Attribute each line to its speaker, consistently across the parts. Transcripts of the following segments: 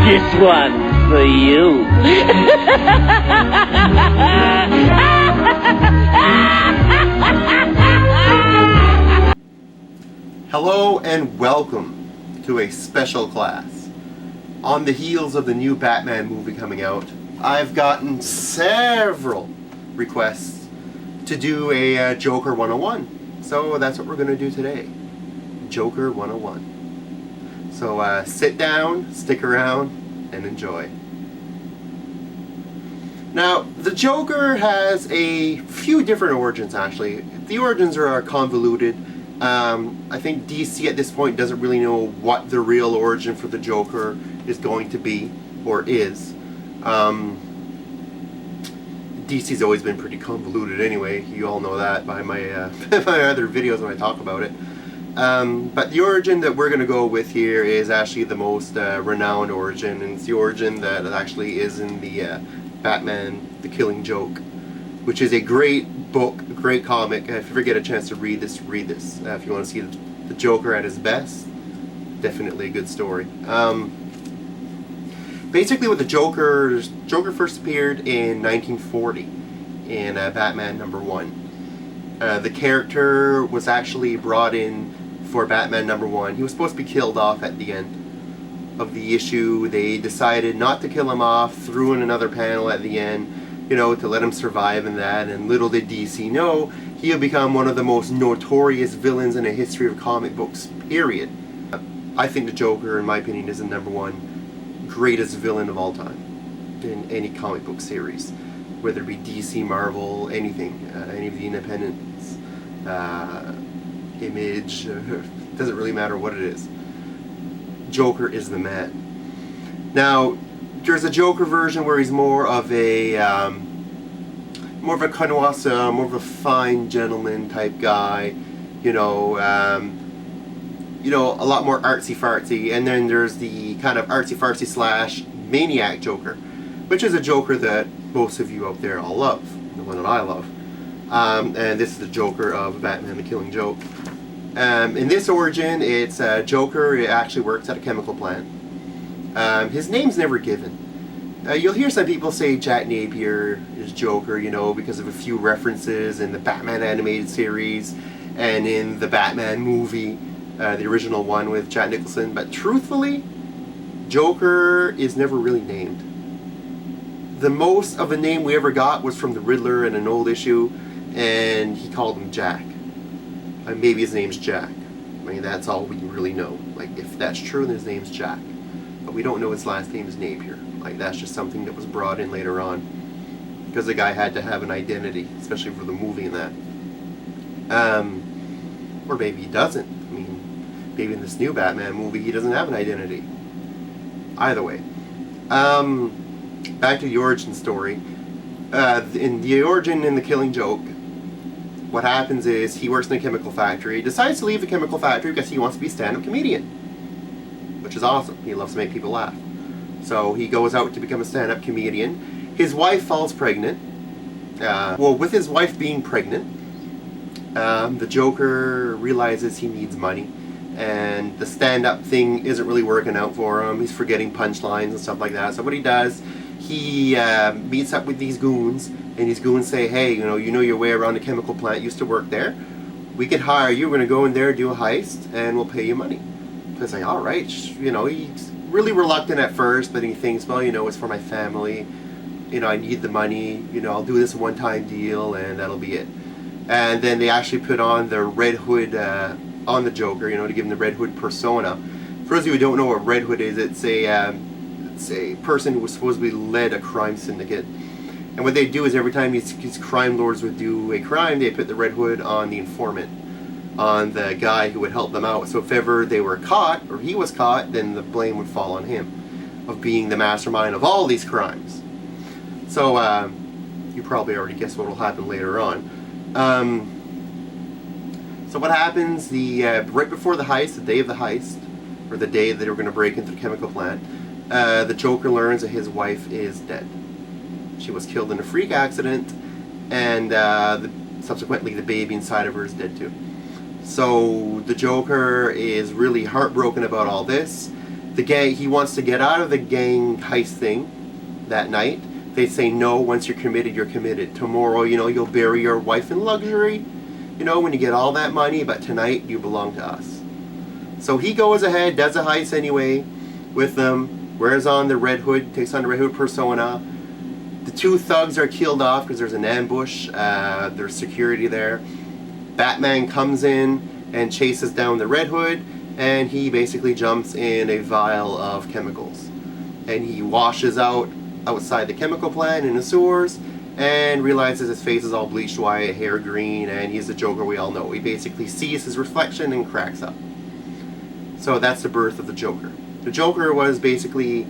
Speaker 1: This one's for you.
Speaker 2: Hello and welcome to a special class. On the heels of the new Batman movie coming out, I've gotten several requests to do a Joker 101. So that's what we're going to do today. Joker 101. So sit down, stick around, and enjoy. Now, the Joker has a few different origins actually. The origins are convoluted. I think DC at this point doesn't really know what the real origin for the Joker is going to be, or is. DC's always been pretty convoluted anyway, you all know that by my, my other videos when I talk about it. But the origin that we're going to go with here is actually the most renowned origin, and it's the origin that actually is in the Batman The Killing Joke, which is a great book, a great comic. If you ever get a chance to read this, read this. If you want to see the Joker at his best, definitely a good story. Basically, with the Joker first appeared in 1940 in Batman #1. The character was actually brought in for Batman #1. He was supposed to be killed off at the end of the issue. They decided not to kill him off, threw in another panel at the end, you know, to let him survive in that, and little did DC know, he'll become one of the most notorious villains in the history of comic books, period. I think the Joker, in my opinion, is the #1 greatest villain of all time in any comic book series, whether it be DC, Marvel, anything, any of the independents, Image, doesn't really matter what it is. Joker is the man. Now, there's a Joker version where he's more of a connoisseur, more of a fine gentleman type guy, you know, a lot more artsy-fartsy. And then there's the kind of artsy-fartsy slash maniac Joker, which is a Joker that most of you out there all love, the one that I love. And this is the Joker of Batman The Killing Joke. In this origin, it's Joker. It actually works at a chemical plant. His name's never given. You'll hear some people say Jack Napier is Joker, you know, because of a few references in the Batman animated series and in the Batman movie, the original one with Jack Nicholson. But truthfully, Joker is never really named. The most of a name we ever got was from the Riddler in an old issue, and he called him Jack. Maybe his name's Jack. I mean, that's all we really know. Like, if that's true, then his name's Jack. But we don't know his last name is Napier. Like, that's just something that was brought in later on, because the guy had to have an identity, especially for the movie and that. Or maybe he doesn't. I mean, maybe in this new Batman movie he doesn't have an identity. Either way. Back to the origin story. In the origin in The Killing Joke, what happens is he works in a chemical factory. He decides to leave the chemical factory because he wants to be a stand-up comedian, which is awesome. He loves to make people laugh. So he goes out to become a stand-up comedian. His wife falls pregnant. Well, with his wife being pregnant, the Joker realizes he needs money, and the stand-up thing isn't really working out for him. He's forgetting punchlines and stuff like that. So what he does, he meets up with these goons, and these goons say, hey, you know your way around the chemical plant, used to work there. We can hire you. We're going to go in there, do a heist, and we'll pay you money. So it's like, all right. You know, he's really reluctant at first, but he thinks, well, you know, it's for my family. You know, I need the money. You know, I'll do this one-time deal, and that'll be it. And then they actually put on the Red Hood on the Joker, you know, to give him the Red Hood persona. For those of you who don't know what Red Hood is, it's a person who was supposedly led a crime syndicate. And what they do is every time these crime lords would do a crime, they put the Red Hood on the informant, on the guy who would help them out. So if ever they were caught, or he was caught, then the blame would fall on him of being the mastermind of all these crimes. So you probably already guessed what will happen later on. So what happens, right before the heist, the day of the heist, or the day that they were going to break into the chemical plant, the Joker learns that his wife is dead. She was killed in a freak accident, and subsequently the baby inside of her is dead too. So the Joker is really heartbroken about all this. he wants to get out of the gang heist thing that night. They say, no, once you're committed, you're committed. Tomorrow, you'll bury your wife in luxury, when you get all that money, but tonight you belong to us. So he goes ahead, does a heist anyway with them, wears on the Red Hood, takes on the Red Hood persona. The two thugs are killed off because there's an ambush, there's security there. Batman comes in and chases down the Red Hood, and he basically jumps in a vial of chemicals. And he washes outside the chemical plant in the sewers and realizes his face is all bleached white, hair green, and he's the Joker we all know. He basically sees his reflection and cracks up. So that's the birth of the Joker. The Joker was basically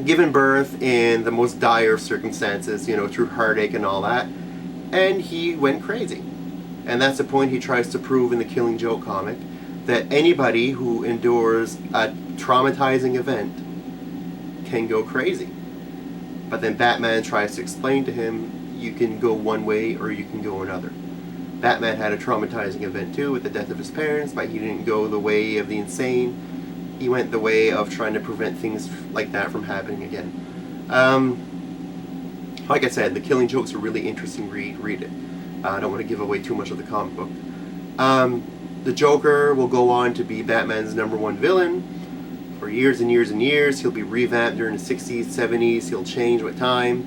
Speaker 2: given birth in the most dire circumstances, through heartache and all that, and he went crazy. And that's the point he tries to prove in the Killing Joke comic, that anybody who endures a traumatizing event can go crazy. But then Batman tries to explain to him, you can go one way or you can go another. Batman had a traumatizing event too with the death of his parents, but he didn't go the way of the insane. He went the way of trying to prevent things like that from happening again. Like I said, the Killing Joke's a really interesting read. Read it. I don't want to give away too much of the comic book. The Joker will go on to be Batman's #1 villain for years and years and years. He'll be revamped during the 60s, 70s. He'll change with time.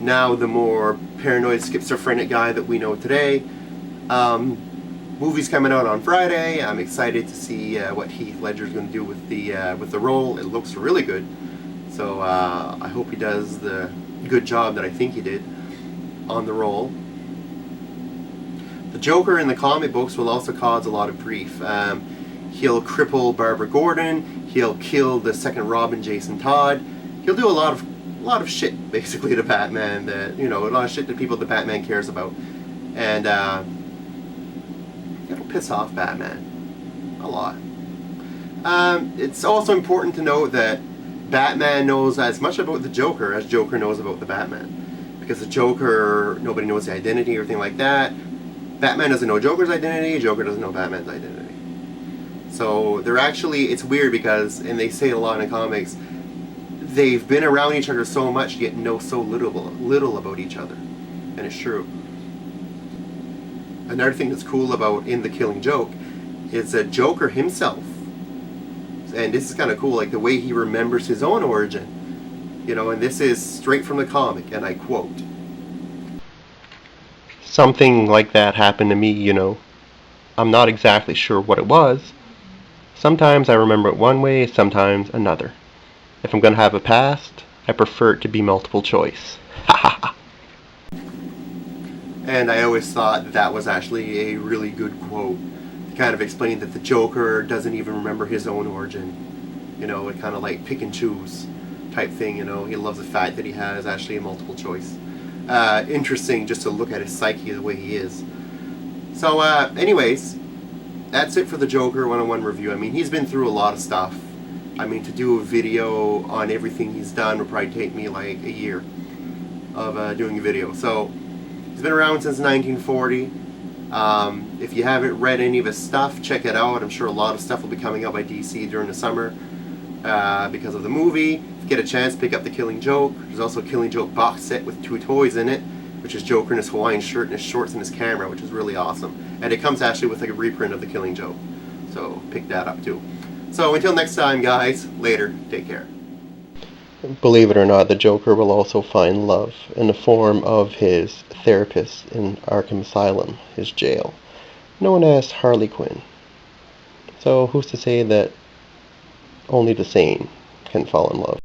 Speaker 2: Now the more paranoid, schizophrenic guy that we know today. Movie's coming out on Friday. I'm excited to see what Heath Ledger's going to do with the role. It looks really good. So I hope he does the good job that I think he did on the role. The Joker in the comic books will also cause a lot of grief. He'll cripple Barbara Gordon. He'll kill the second Robin, Jason Todd. He'll do a lot of shit basically to Batman. That a lot of shit to people that Batman cares about, and it'll piss off Batman a lot. It's also important to note that Batman knows as much about the Joker as Joker knows about the Batman, because the Joker, nobody knows the identity or anything like that. Batman doesn't know Joker's identity, Joker doesn't know Batman's identity. So they're actually, it's weird because, and they say it a lot in comics, they've been around each other so much yet know so little about each other. And it's true. Another thing that's cool about in The Killing Joke is that Joker himself, and this is kind of cool, like the way he remembers his own origin, and this is straight from the comic, and I quote, "Something like that happened to me, I'm not exactly sure what it was. Sometimes I remember it one way, sometimes another. If I'm going to have a past, I prefer it to be multiple choice." Ha ha ha. And I always thought that was actually a really good quote to kind of explain that the Joker doesn't even remember his own origin. It kind of like pick and choose type thing, He loves the fact that he has actually a multiple choice. Interesting just to look at his psyche the way he is. So anyways, that's it for the Joker 101 review. I mean, he's been through a lot of stuff. I mean, to do a video on everything he's done would probably take me like a year of doing a video. So he's been around since 1940. If you haven't read any of his stuff, check it out. I'm sure a lot of stuff will be coming out by DC during the summer because of the movie. If you get a chance, pick up The Killing Joke. There's also a Killing Joke box set with 2 toys in it, which is Joker in his Hawaiian shirt and his shorts and his camera, which is really awesome. And it comes actually with like a reprint of The Killing Joke. So pick that up too. So until next time, guys, later. Take care. Believe it or not, the Joker will also find love in the form of his therapist in Arkham Asylum, his jail, known as Harley Quinn. So who's to say that only the sane can fall in love?